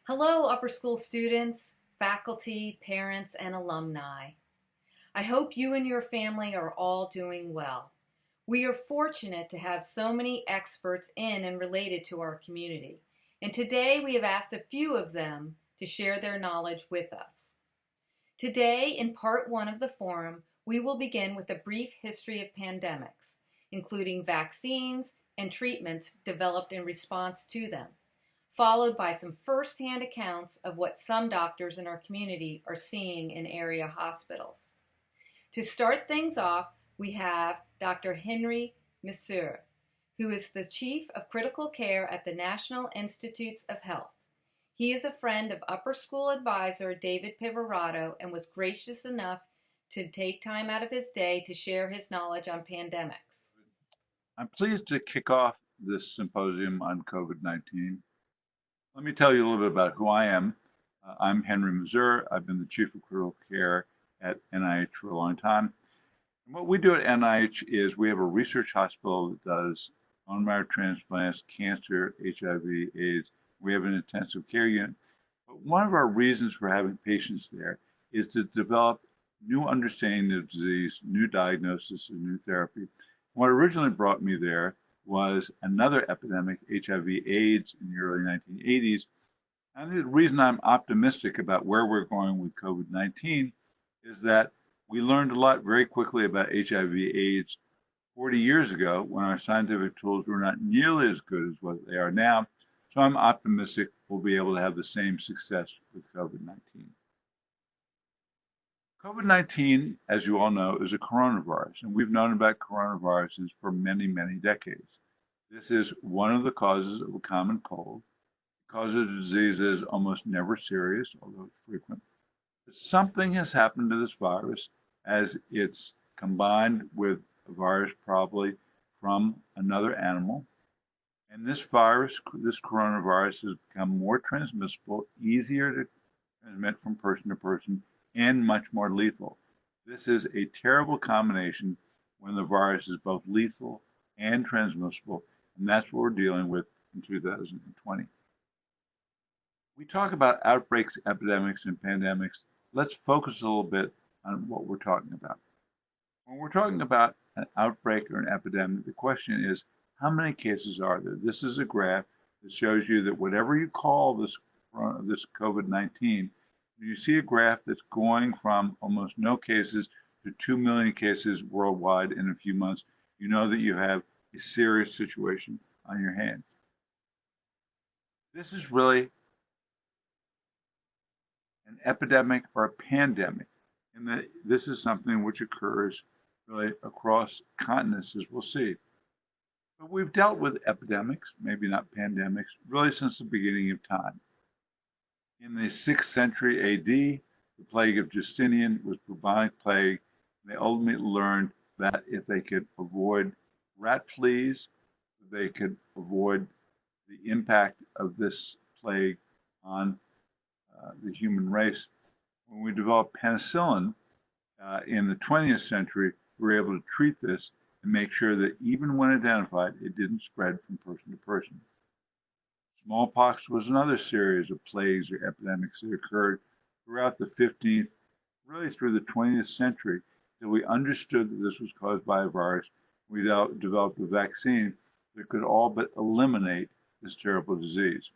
Hello, upper school students, faculty, parents, and alumni. I hope you and your family are all doing well. We are fortunate to have so many experts in and related to our community, and today we have asked a few of them to share their knowledge with us. Today, in part one of the forum, we will begin with a brief history of pandemics, including vaccines and treatments developed in response to them, followed by some first-hand accounts of what some doctors in our community are seeing in area hospitals. To start things off, we have Dr. Henry Messer, who is the Chief of Critical Care at the National Institutes of Health. He is a friend of upper school advisor David Pivorato and was gracious enough to take time out of his day to share his knowledge on pandemics. I'm pleased to kick off this symposium on COVID-19. Let me tell you a little bit about who I am. I'm Henry Messer. I've been the Chief of Critical Care at NIH for a long time. And what we do at NIH is we have a research hospital that does bone marrow transplants, cancer, HIV, AIDS. We have an intensive care unit. But one of our reasons for having patients there is to develop new understanding of disease, new diagnosis, and new therapy. What originally brought me there was another epidemic, HIV/AIDS, in the early 1980s. And the reason I'm optimistic about where we're going with COVID-19 is that we learned a lot very quickly about HIV/AIDS 40 years ago when our scientific tools were not nearly as good as what they are now. So I'm optimistic we'll be able to have the same success with COVID-19. COVID-19, as you all know, is a coronavirus, and we've known about coronaviruses for many, many decades. This is one of the causes of a common cold. The cause of the disease is almost never serious, although it's frequent. But something has happened to this virus as it's combined with a virus probably from another animal. And this virus, this coronavirus, has become more transmissible, easier to transmit from person to person, and much more lethal. This is a terrible combination when the virus is both lethal and transmissible, and that's what we're dealing with in 2020. We talk about outbreaks, epidemics, and pandemics. Let's focus a little bit on what we're talking about. When we're talking about an outbreak or an epidemic, the question is, how many cases are there? This is a graph that shows you that whatever you call this COVID-19, you see a graph that's going from almost no cases to 2 million cases worldwide in a few months. You know that you have a serious situation on your hands. This is really an epidemic or a pandemic, and that this is something which occurs really across continents, as we'll see. But we've dealt with epidemics, maybe not pandemics, really since the beginning of time. In the 6th century AD, the plague of Justinian was bubonic plague. They ultimately learned that if they could avoid rat fleas, they could avoid the impact of this plague on the human race. When we developed penicillin in the 20th century, we were able to treat this and make sure that even when identified, it didn't spread from person to person. Smallpox was another series of plagues or epidemics that occurred throughout the 15th, really through the 20th century, that we understood that this was caused by a virus. We developed a vaccine that could all but eliminate this terrible disease.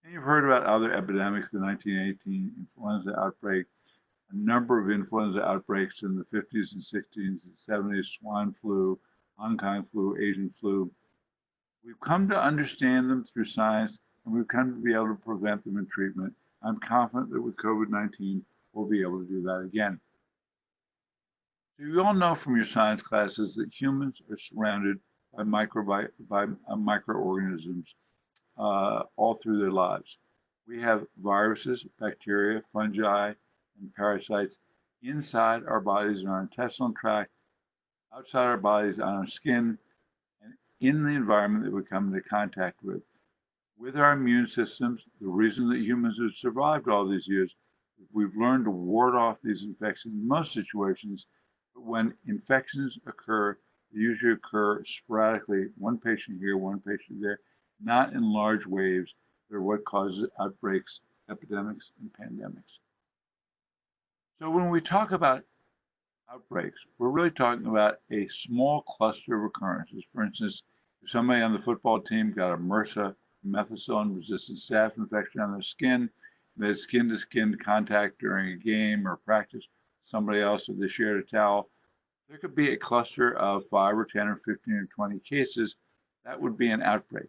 And you've heard about other epidemics, the 1918 influenza outbreak, a number of influenza outbreaks in the 50s and 60s and 70s, swine flu, Hong Kong flu, Asian flu. We've come to understand them through science, and we've come to be able to prevent them in treatment. I'm confident that with COVID-19, we'll be able to do that again. So you all know from your science classes that humans are surrounded by microorganisms all through their lives. We have viruses, bacteria, fungi, and parasites inside our bodies in our intestinal tract, outside our bodies on our skin, and in the environment that we come into contact with. With our immune systems, the reason that humans have survived all these years, we've learned to ward off these infections in most situations. But when infections occur, they usually occur sporadically, one patient here, one patient there, not in large waves. They're what causes outbreaks epidemics and pandemics. So when we talk about outbreaks, we're really talking about a small cluster of occurrences. For instance, if somebody on the football team got a MRSA, methicillin-resistant staph infection on their skin, they had skin-to-skin contact during a game or practice, somebody else, if they shared a towel, there could be a cluster of 5 or 10 or 15 or 20 cases. That would be an outbreak.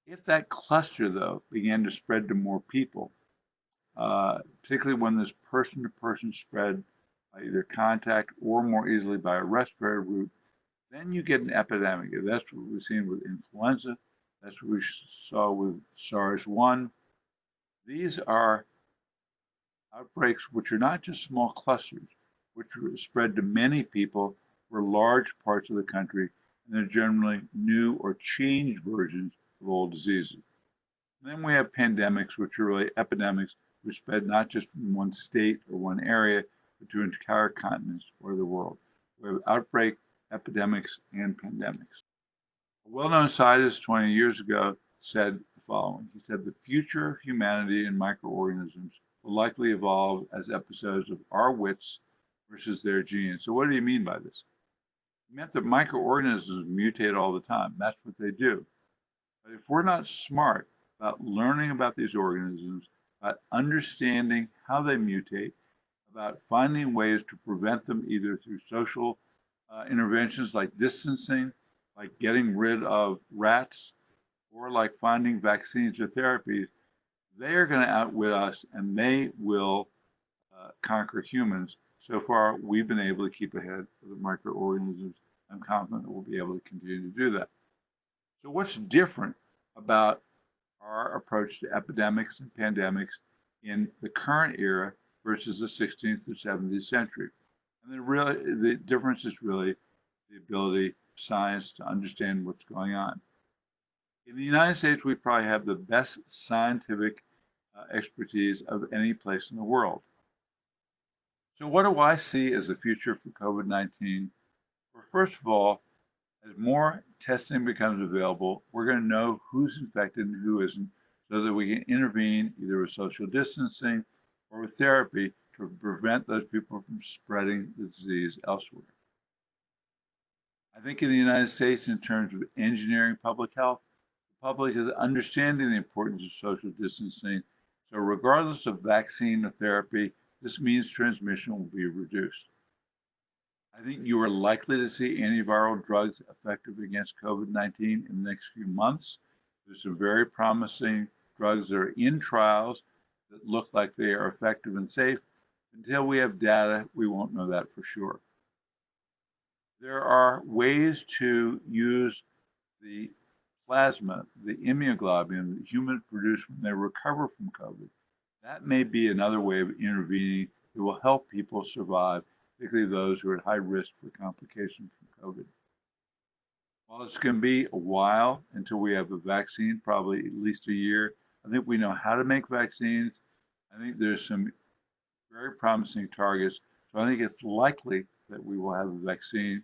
If that cluster, though, began to spread to more people, particularly when there's person-to-person spread by either contact or more easily by a respiratory route, then you get an epidemic. That's what we've seen with influenza. That's what we saw with SARS-1. These are outbreaks which are not just small clusters, which spread to many people for large parts of the country, and they're generally new or changed versions of old diseases. And then we have pandemics, which are really epidemics, which spread not just in one state or one area, but to entire continents or the world. We have outbreak, epidemics, and pandemics. A well-known scientist 20 years ago said the following. He said, the future of humanity and microorganisms will likely evolve as episodes of our wits versus their genes. So what do you mean by this? It meant that microorganisms mutate all the time. That's what they do. But if we're not smart about learning about these organisms, about understanding how they mutate, about finding ways to prevent them either through social interventions like distancing, like getting rid of rats, or like finding vaccines or therapies, they are going to outwit us and they will conquer humans. So far, we've been able to keep ahead of the microorganisms. I'm confident that we'll be able to continue to do that. So what's different about our approach to epidemics and pandemics in the current era versus the 16th or 17th century? And the difference is really the ability of science to understand what's going on. In the United States, we probably have the best scientific expertise of any place in the world. So what do I see as the future for COVID-19? Well, first of all, as more testing becomes available, we're going to know who's infected and who isn't, so that we can intervene either with social distancing or with therapy to prevent those people from spreading the disease elsewhere. I think in the United States, in terms of engineering public health, the public is understanding the importance of social distancing. So regardless of vaccine or therapy, this means transmission will be reduced. I think you are likely to see antiviral drugs effective against COVID-19 in the next few months. There's some very promising drugs that are in trials that look like they are effective and safe. Until we have data, we won't know that for sure. There are ways to use the plasma, the immunoglobulin that humans produce when they recover from COVID. That may be another way of intervening that will help people survive, particularly those who are at high risk for complications from COVID. While it's going to be a while until we have a vaccine, probably at least a year, I think we know how to make vaccines. I think there's some very promising targets. So I think it's likely that we will have a vaccine.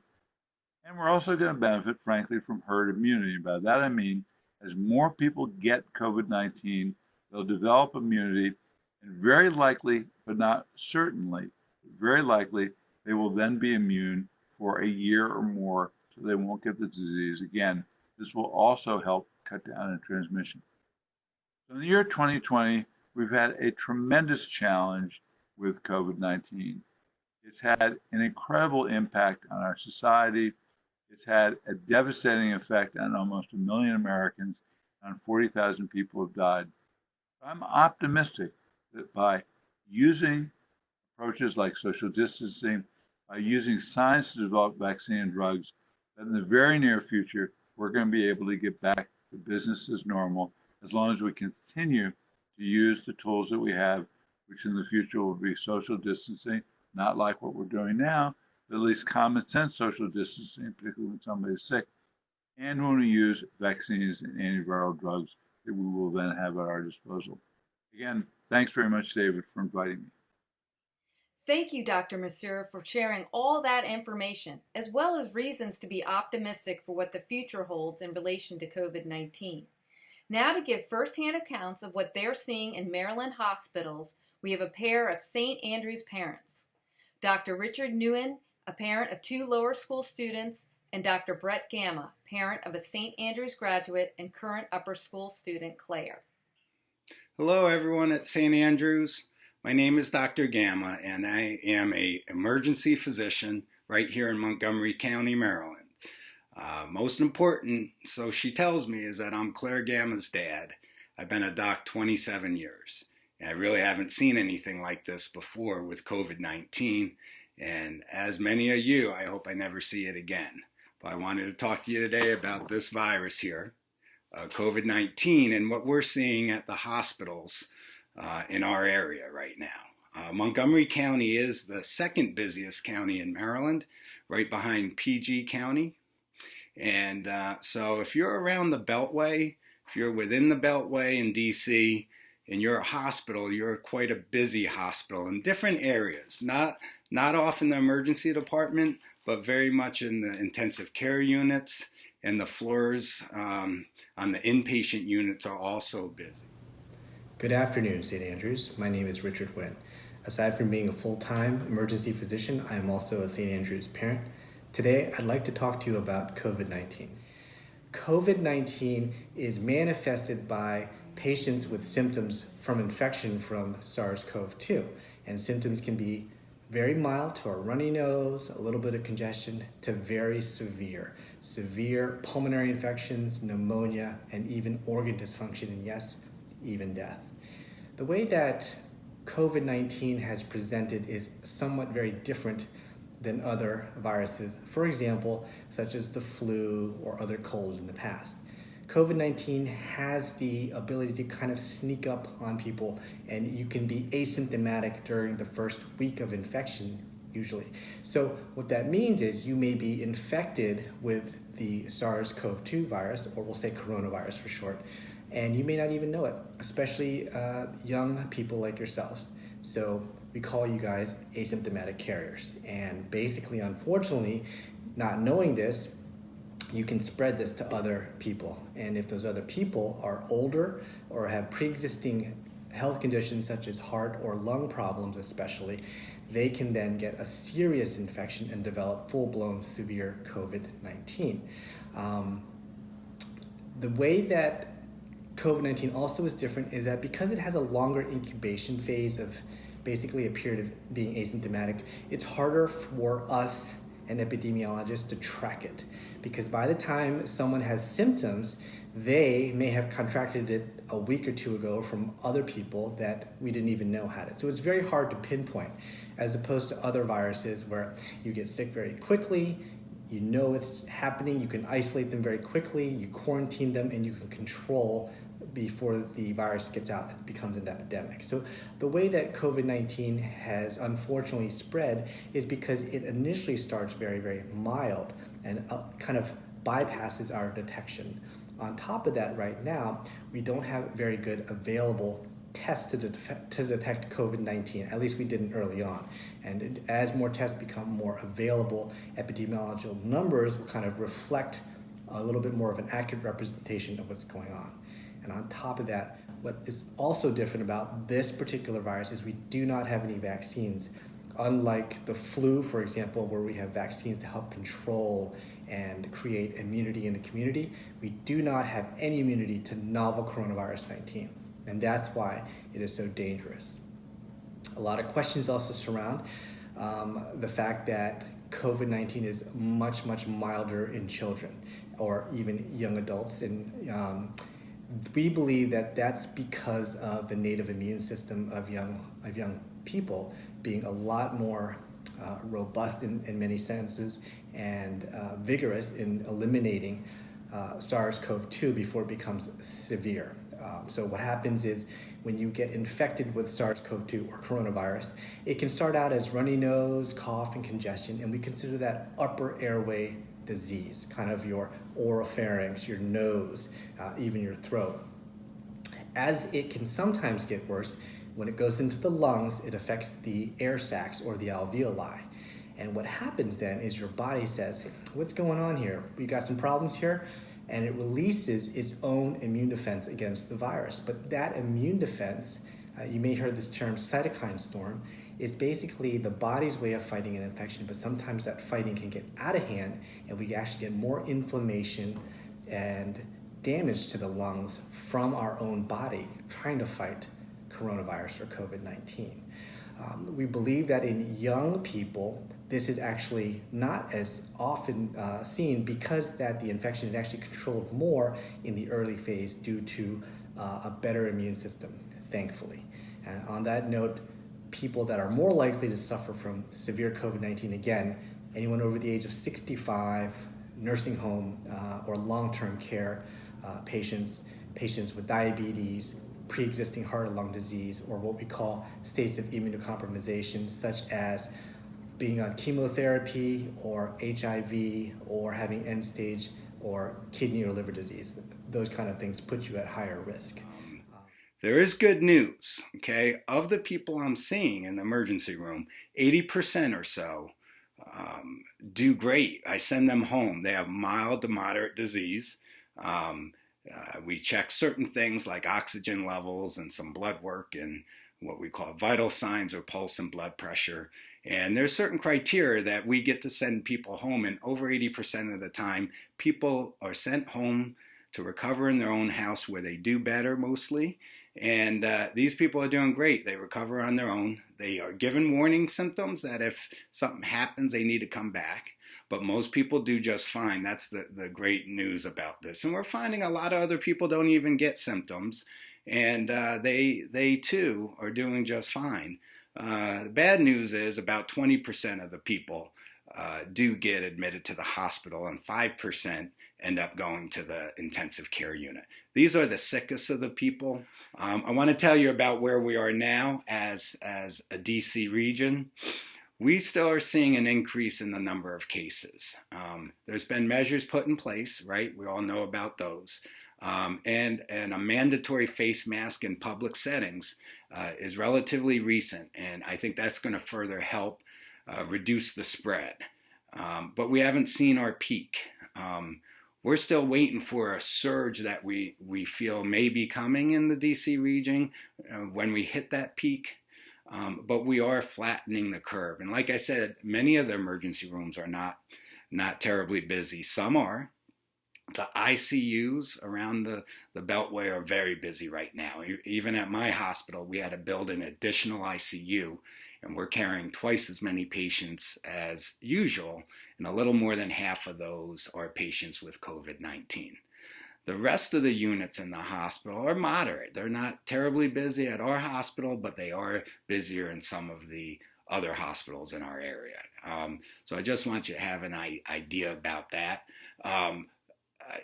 And we're also going to benefit, frankly, from herd immunity. By that I mean, as more people get COVID-19, they'll develop immunity, and very likely, but not certainly, very likely, they will then be immune for a year or more, so they won't get the disease again. This will also help cut down on transmission. So in the year 2020, we've had a tremendous challenge with COVID-19. It's had an incredible impact on our society. It's had a devastating effect on almost 1 million Americans, and 40,000 people have died. I'm optimistic that by using approaches like social distancing, by using science to develop vaccine and drugs, that in the very near future, we're going to be able to get back to business as normal, as long as we continue to use the tools that we have, which in the future will be social distancing, not like what we're doing now, but at least common sense social distancing, particularly when somebody is sick, and when we use vaccines and antiviral drugs that we will then have at our disposal. Again, thanks very much, David, for inviting me. Thank you, Dr. Monsieur, for sharing all that information, as well as reasons to be optimistic for what the future holds in relation to COVID-19. Now, to give firsthand accounts of what they're seeing in Maryland hospitals, we have a pair of St. Andrews parents. Dr. Richard Nguyen, a parent of 2 lower school students, and Dr. Brett Gamma, parent of a St. Andrews graduate and current upper school student, Claire. Hello everyone at St. Andrews. My name is Dr. Gamma and I am an emergency physician right here in Montgomery County, Maryland. Most important, so she tells me, is that I'm Claire Gamma's dad. I've been a doc 27 years. And I really haven't seen anything like this before with COVID-19. And as many of you, I hope I never see it again. But I wanted to talk to you today about this virus here, COVID-19, and what we're seeing at the hospitals in our area right now. Montgomery County is the second busiest county in Maryland, right behind PG County. And so if you're around the Beltway, if you're within the Beltway in DC, and you're a hospital, you're quite a busy hospital in different areas. Not off in the emergency department, but very much in the intensive care units, and the floors on the inpatient units are also busy. Good afternoon, St. Andrews. My name is Richard Winn. Aside from being a full-time emergency physician, I am also a St. Andrews parent. Today, I'd like to talk to you about COVID-19. COVID-19 is manifested by patients with symptoms from infection from SARS-CoV-2, and symptoms can be very mild to a runny nose, a little bit of congestion, to very severe pulmonary infections, pneumonia, and even organ dysfunction, and yes, even death. The way that COVID-19 has presented is somewhat very different than other viruses, for example, such as the flu or other colds in the past. COVID-19 has the ability to kind of sneak up on people, and you can be asymptomatic during the first week of infection, usually. So what that means is you may be infected with the SARS-CoV-2 virus, or we'll say coronavirus for short, and you may not even know it, especially young people like yourselves. So we call you guys asymptomatic carriers. And basically, unfortunately, not knowing this, you can spread this to other people. And if those other people are older or have pre-existing health conditions such as heart or lung problems especially, they can then get a serious infection and develop full-blown severe COVID-19. The way that COVID-19 also is different is that because it has a longer incubation phase of basically a period of being asymptomatic, it's harder for us and epidemiologists to track it. Because by the time someone has symptoms, they may have contracted it a week or two ago from other people that we didn't even know had it. So it's very hard to pinpoint, as opposed to other viruses where you get sick very quickly, you know it's happening, you can isolate them very quickly, you quarantine them, and you can control before the virus gets out and becomes an epidemic. So the way that COVID-19 has unfortunately spread is because it initially starts very, very mild and kind of bypasses our detection. On top of that, right now, we don't have very good available tests to detect COVID-19. At least we didn't early on. And as more tests become more available, epidemiological numbers will kind of reflect a little bit more of an accurate representation of what's going on. And on top of that, what is also different about this particular virus is we do not have any vaccines. Unlike the flu, for example, where we have vaccines to help control and create immunity in the community, we do not have any immunity to novel coronavirus 19. And that's why it is so dangerous. A lot of questions also surround the fact that COVID-19 is much, much milder in children or even young adults. And we believe that that's because of the native immune system of young people being a lot more robust in many senses and vigorous in eliminating SARS-CoV-2 before it becomes severe. So what happens is when you get infected with SARS-CoV-2 or coronavirus, it can start out as runny nose, cough, and congestion, and we consider that upper airway disease, kind of your oropharynx, your nose, even your throat. As it can sometimes get worse, when it goes into the lungs, it affects the air sacs or the alveoli. And what happens then is your body says, what's going on here? We got some problems here. and it releases its own immune defense against the virus. But that immune defense, you may hear this term cytokine storm, is basically the body's way of fighting an infection, but sometimes that fighting can get out of hand and we actually get more inflammation and damage to the lungs from our own body trying to fight coronavirus or COVID-19. We believe that in young people, this is actually not as often seen because that the infection is actually controlled more in the early phase due to a better immune system, thankfully. And on that note, people that are more likely to suffer from severe COVID-19, again, anyone over the age of 65, nursing home or long-term care patients, patients with diabetes, pre-existing heart or lung disease, or what we call states of immunocompromisation, such as being on chemotherapy or HIV or having end-stage or kidney or liver disease. Those kind of things put you at higher risk. There is good news, okay? Of the people I'm seeing in the emergency room, 80% or so do great. I send them home. They have mild to moderate disease. We check certain things like oxygen levels and some blood work and what we call vital signs or pulse and blood pressure. And there's certain criteria that we get to send people home, and over 80% of the time, people are sent home to recover in their own house where they do better mostly. And these people are doing great. They recover on their own. They are given warning symptoms that if something happens, they need to come back. But most people do just fine. That's the great news about this. And we're finding a lot of other people don't even get symptoms, and they too are doing just fine. The bad news is about 20% of the people do get admitted to the hospital, and 5% end up going to the intensive care unit. These are the sickest of the people. I want to tell you about where we are now as a DC region. We still are seeing an increase in the number of cases. There's been measures put in place, right? We all know about those. And a mandatory face mask in public settings is relatively recent, and I think that's going to further help reduce the spread. But we haven't seen our peak. We're still waiting for a surge that we feel may be coming in the DC region when we hit that peak. But we are flattening the curve. And like I said, many of the emergency rooms are not terribly busy. Some are. The ICUs around the Beltway are very busy right now. Even at my hospital, we had to build an additional ICU, and we're carrying twice as many patients as usual, and a little more than half of those are patients with COVID-19. The rest of the units in the hospital are moderate. They're not terribly busy at our hospital, but they are busier in some of the other hospitals in our area. So I just want you to have an idea about that. I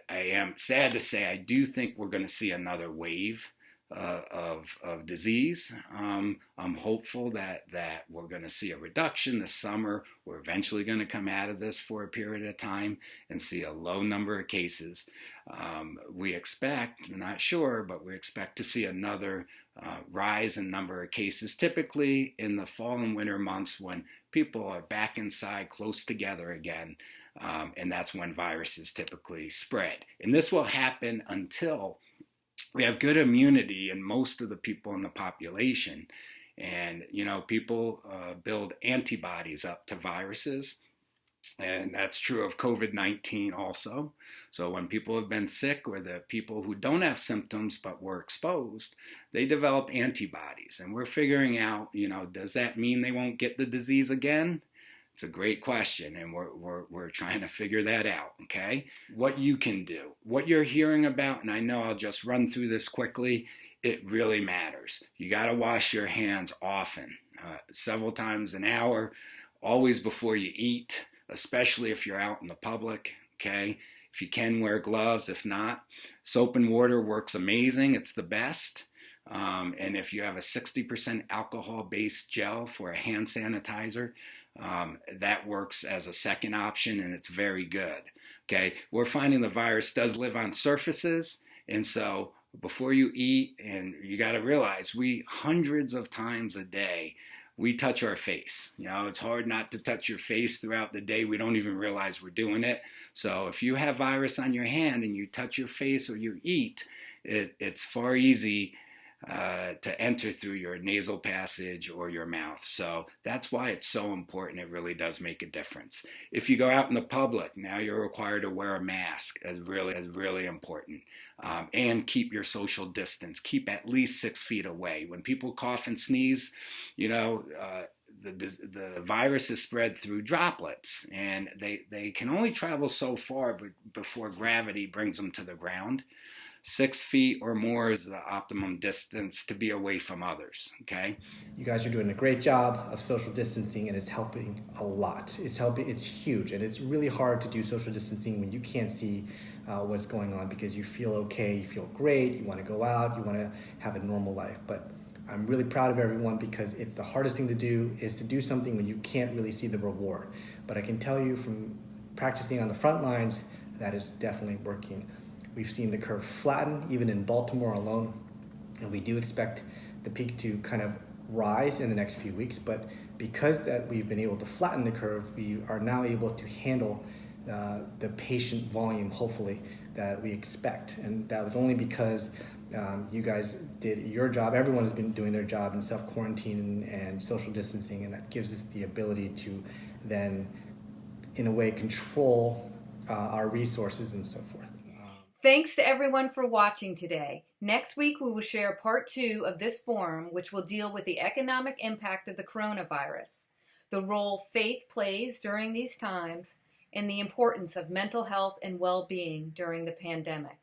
am sad to say I do think we're going to see another wave of disease. I'm hopeful that we're going to see a reduction this summer. We're eventually going to come out of this for a period of time and see a low number of cases. We expect, we're not sure, but we expect to see another rise in number of cases, typically in the fall and winter months when people are back inside close together again. And that's when viruses typically spread. And this will happen until we have good immunity in most of the people in the population. And, people build antibodies up to viruses. And that's true of COVID-19 also. So when people have been sick, or the people who don't have symptoms but were exposed, they develop antibodies. And we're figuring out, does that mean they won't get the disease again? It's a great question, and we're trying to figure that out, okay? What you can do, what you're hearing about, and I know I'll just run through this quickly, it really matters. You got to wash your hands often, several times an hour, always before you eat, especially if you're out in the public, okay? If you can, wear gloves. If not, soap and water works amazing. It's the best. And if you have a 60% alcohol-based gel for a hand sanitizer, that works as a second option, and it's very good. Okay, we're finding the virus does live on surfaces, and so before you eat, and you got to realize we hundreds of times a day we touch our face. You know, it's hard not to touch your face throughout the day. We don't even realize we're doing it. So if you have virus on your hand and you touch your face or you eat, it's far easy to enter through your nasal passage or your mouth. So that's why it's so important. It really does make a difference. If you go out in the public, now you're required to wear a mask. It's really important. And keep your social distance. Keep at least 6 feet away. When people cough and sneeze, you know, the virus is spread through droplets, and they can only travel so far before gravity brings them to the ground. 6 feet or more is the optimum distance to be away from others, okay? You guys are doing a great job of social distancing, and it's helping a lot. It's huge, and it's really hard to do social distancing when you can't see what's going on, because you feel okay, you feel great, you want to go out, you want to have a normal life. But I'm really proud of everyone, because it's the hardest thing to do, is to do something when you can't really see the reward. But I can tell you from practicing on the front lines that it's definitely working. We've seen the curve flatten, even in Baltimore alone, and we do expect the peak to kind of rise in the next few weeks. But because that we've been able to flatten the curve, we are now able to handle the patient volume, hopefully, that we expect. And that was only because you guys did your job. Everyone has been doing their job in self-quarantine and social distancing, and that gives us the ability to then, in a way, control our resources and so forth. Thanks to everyone for watching today. Next week, we will share part 2 of this forum, which will deal with the economic impact of the coronavirus, the role faith plays during these times, and the importance of mental health and well-being during the pandemic.